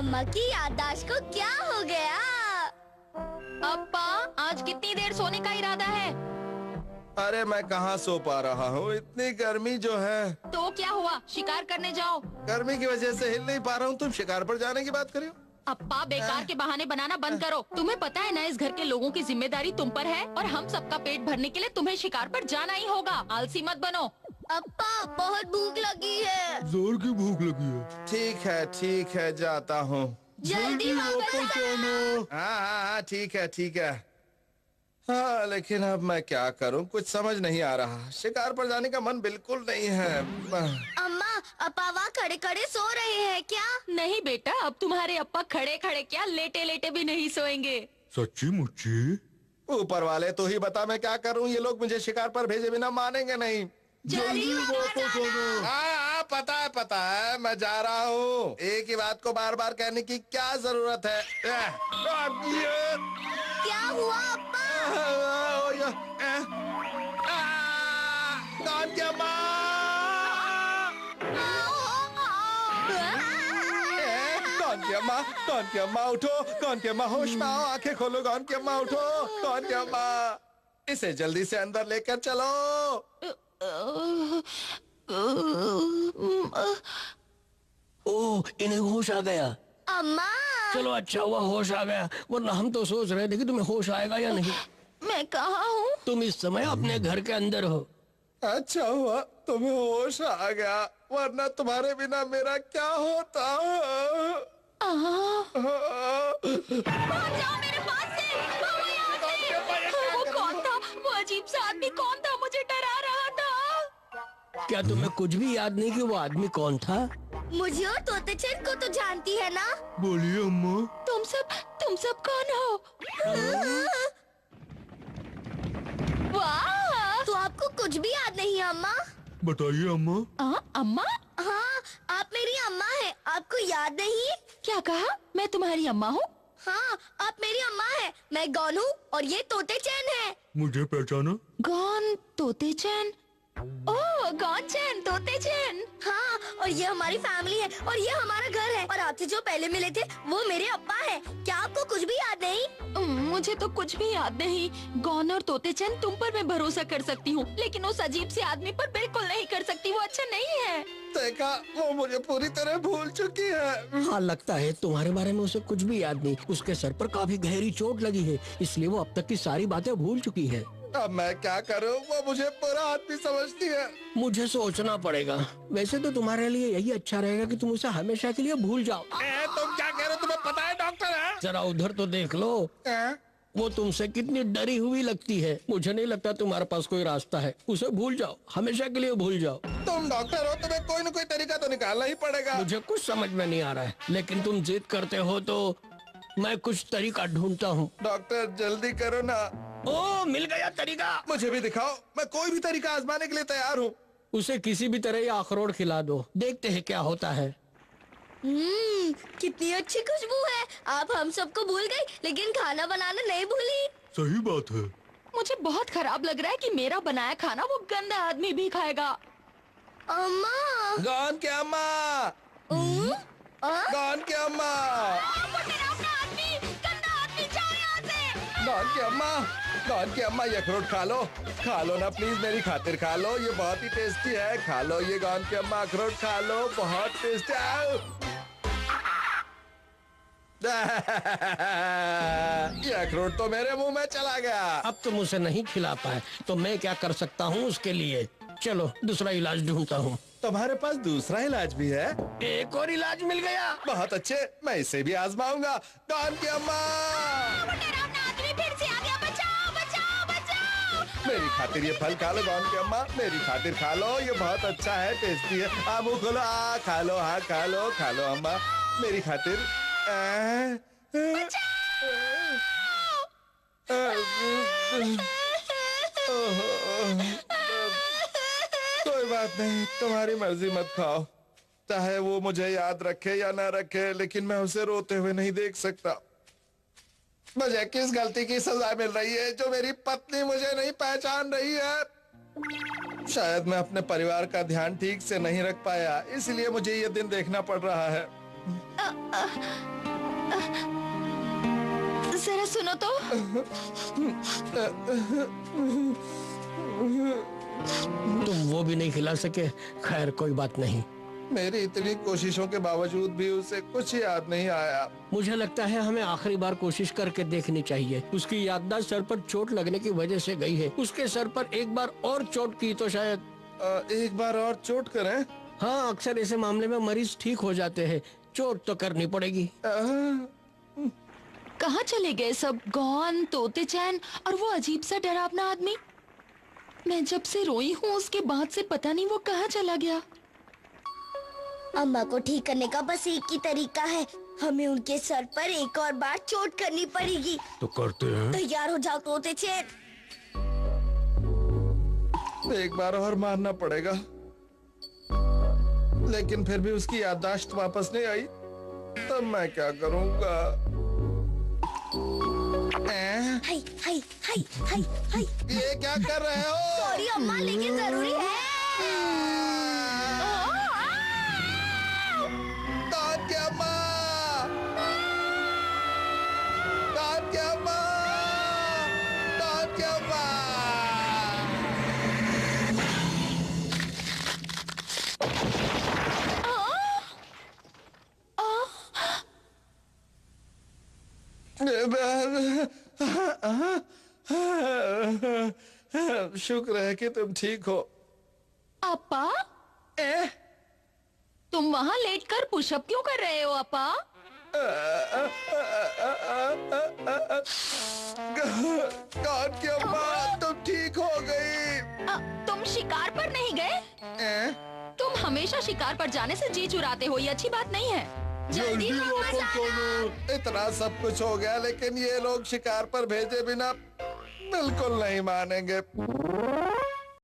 अम्मा की याददाश्त को क्या हो गया? अप्पा, आज कितनी देर सोने का इरादा है? अरे मैं कहाँ सो पा रहा हूँ, इतनी गर्मी जो है। तो क्या हुआ, शिकार करने जाओ। गर्मी की वजह से हिल नहीं पा रहा हूँ, तुम शिकार पर जाने की बात कर रही हो? अप्पा, बेकार के बहाने बनाना बंद करो। तुम्हें पता है ना, इस घर के लोगों की जिम्मेदारी तुम पर है और हम सबका पेट भरने के लिए तुम्हें शिकार पर जाना ही होगा। आलसी मत बनो। अप्पा, बहुत भूख लगी है। जोर की भूख लगी है। ठीक है जाता हूँ। जल्दी वापस आना। हाँ ठीक है। हाँ, लेकिन अब मैं क्या करूँ, कुछ समझ नहीं आ रहा। शिकार पर जाने का मन बिल्कुल नहीं है। अम्मा, अप्पा वहाँ खड़े खड़े सो रहे हैं क्या? नहीं बेटा, अब तुम्हारे अप्पा खड़े खड़े क्या, लेटे लेटे भी नहीं सोएंगे। सच्ची मुच्ची? ऊपर वाले तो ही बता मैं क्या करूँ, ये लोग मुझे शिकार पर भेजे बिना मानेंगे नहीं। जल्दी वापस आना। हाँ पता है, मैं जा रहा हूँ। एक ही बात को बार बार कहने की क्या जरूरत है? क्या हुआ अप्पा? कौन की अम्मा उठो, कौन की अम्मा होश में आओ, आंखें खोलो, कौन की अम्मा उठो, कौन की अम्मा, इसे जल्दी से अंदर लेकर चलो। ओह, इन्हें होश आ गया। अम्मा, चलो अच्छा हुआ होश आ गया, वरना हम तो सोच रहे थे कि तुम्हें होश आएगा या नहीं। मैं कहाँ हूँ? तुम इस समय अपने घर के अंदर हो। अच्छा हुआ तुम्हें होश आ गया, वरना तुम्हारे बिना मेरा क्या होता। भाग जाओ मेरे पास से, भागो यहाँ से। वो कौन था? वो अजीब सा आदमी कौन था? मुझे डरा रहा था। क्या तुम्हें कुछ भी याद नहीं कि वो आदमी कौन था? मुझे और तोते चंद को तो जानती है ना? बोलिए अम्मा। तुम सब कौन हो? वाह! तो आपको कुछ भी याद नहीं है अम्मा? बताइए अम्मा। अम्मा? हाँ, आप मेरी अम्मा हैं, आपको याद नहीं? क्या कहा? मैं तुम्हारी अम्मा हूँ? हाँ, आप मेरी अम्मा हैं, मैं गौन हूँ और ये तोते चैन है। मुझे पहचाना? गौन, तोते चैन। ओह, गौन चैन, तोते चैन। हाँ, और ये हमारी फैमिली है और ये हमारा घर है। और आपसे जो पहले मिले थे वो मेरे अब्बा हैं। क्या आपको कुछ भी याद नहीं? मुझे तो कुछ भी याद नहीं। गौन और तोते चैन, तुम पर मैं भरोसा कर सकती हूँ, लेकिन उस अजीब से आदमी पर बिल्कुल नहीं कर सकती। वो अच्छा नहीं है। देखा, वो मुझे पूरी तरह भूल चुकी है। हाँ, लगता है तुम्हारे बारे में उसे कुछ भी याद नहीं। उसके सर पर काफी गहरी चोट लगी है, इसलिए वो अब तक की सारी बातें भूल चुकी है। अब मैं क्या करूं, वो मुझे बुरा आदमी समझती है। मुझे सोचना पड़ेगा। वैसे तो तुम्हारे लिए यही अच्छा रहेगा कि तुम उसे हमेशा के लिए भूल जाओ। तुम क्या कह रहे हो, तुम्हें पता है डॉक्टर है? जरा उधर तो देख लो, वो तुमसे कितनी डरी हुई लगती है। मुझे नहीं लगता तुम्हारे पास कोई रास्ता है। उसे भूल जाओ, हमेशा के लिए भूल जाओ। तुम डॉक्टर हो, तुम्हें कोई न कोई तरीका तो निकालना ही पड़ेगा। मुझे कुछ समझ में नहीं आ रहा है, लेकिन तुम जिद करते हो तो मैं कुछ तरीका ढूंढता हूँ। डॉक्टर जल्दी करो ना। ओ, मिल गया तरीका। मुझे भी दिखाओ, मैं कोई भी तरीका आजमाने के लिए तैयार हूँ। उसे किसी भी तरह ये अखरोट खिला दो, देखते हैं क्या होता है। कितनी अच्छी खुशबू है। आप हम सबको भूल गई, लेकिन खाना बनाना नहीं भूली। सही बात है। मुझे बहुत खराब लग रहा है कि मेरा बनाया खाना वो गंदा आदमी भी खाएगा। अम्मा, गौन के अम्मा, गौन के अम्मा, गौन के अम्मा, गौन के अम्मा, ये अखरोट खा लो ना प्लीज, मेरी खातिर खा लो, ये बहुत ही टेस्टी है। खा लो ये गौन के अम्मा, अखरोट खा लो, बहुत टेस्टी है। ये अखरोट तो मेरे मुंह में चला गया। अब तुम उसे नहीं खिला पाए तो मैं क्या कर सकता हूँ उसके लिए? चलो दूसरा इलाज ढूंढता हूँ। तुम्हारे पास दूसरा इलाज भी है? एक और इलाज मिल गया। बहुत अच्छे, मैं इसे भी आजमाऊंगा। गौन की अम्मा, फिर से आ गया। बचाओ बचाओ बचाओ। मेरी खातिर ये फल खा लो गौन की अम्मा, मेरी खातिर खा लो, ये बहुत अच्छा है, टेस्टी है। मुंह खोलो, खा लो, हाँ खा लो अम्मा, मेरी खातिर। कोई बात नहीं, तुम्हारी मर्जी, मत खाओ। चाहे वो मुझे याद रखे या ना रखे, लेकिन मैं उसे रोते हुए नहीं देख सकता। मुझे किस गलती की सजा मिल रही है जो मेरी पत्नी मुझे नहीं पहचान रही है? शायद मैं अपने परिवार का ध्यान ठीक से नहीं रख पाया, इसलिए मुझे ये दिन देखना पड़ रहा है। जरा सुनो तो। तुम वो भी नहीं खिला सके। खैर कोई बात नहीं। मेरी इतनी कोशिशों के बावजूद भी उसे कुछ याद नहीं आया। मुझे लगता है हमें आखिरी बार कोशिश करके देखनी चाहिए। उसकी याददाश्त सर पर चोट लगने की वजह से गई है। उसके सर पर एक बार और चोट की तो शायद। एक बार और चोट करें? हाँ, अक्सर ऐसे मामले में मरीज ठीक हो जाते हैं। चोट तो करनी पड़ेगी। कहाँ चले गए सब? गौन, तोते चैन और वो अजीब सा डरावना आदमी। मैं जब से रोई हूँ उसके बाद से पता नहीं वो कहाँ चला गया। अम्मा को ठीक करने का बस एक ही तरीका है, हमें उनके सर पर एक और बार चोट करनी पड़ेगी। तो करते हैं। तैयार हो जाओ तोते चैन। एक बार और मारना पड़ेगा, लेकिन फिर भी उसकी याददाश्त वापस नहीं आई। तब मैं क्या करूंगा? हाय हाय हाय हाय हाय। ये क्या कर रहे हो? सॉरी अम्मा, लेकिन जरूरी है। कान क्या माँ? कान क्या माँ? कान क्या माँ? शुक्र है कि तुम ठीक हो। अपा, तुम वहाँ लेटकर पुशअप क्यों कर रहे हो अपा? कान क्या माँ, तुम ठीक हो गई? तुम शिकार पर नहीं गए? तुम हमेशा शिकार पर जाने से जी चुराते हो, ये अच्छी बात नहीं है। जल्दी वापस आना। इतना सब कुछ हो गया, लेकिन ये लोग शिकार पर भेजे बिना बिल्कुल नहीं मानेंगे।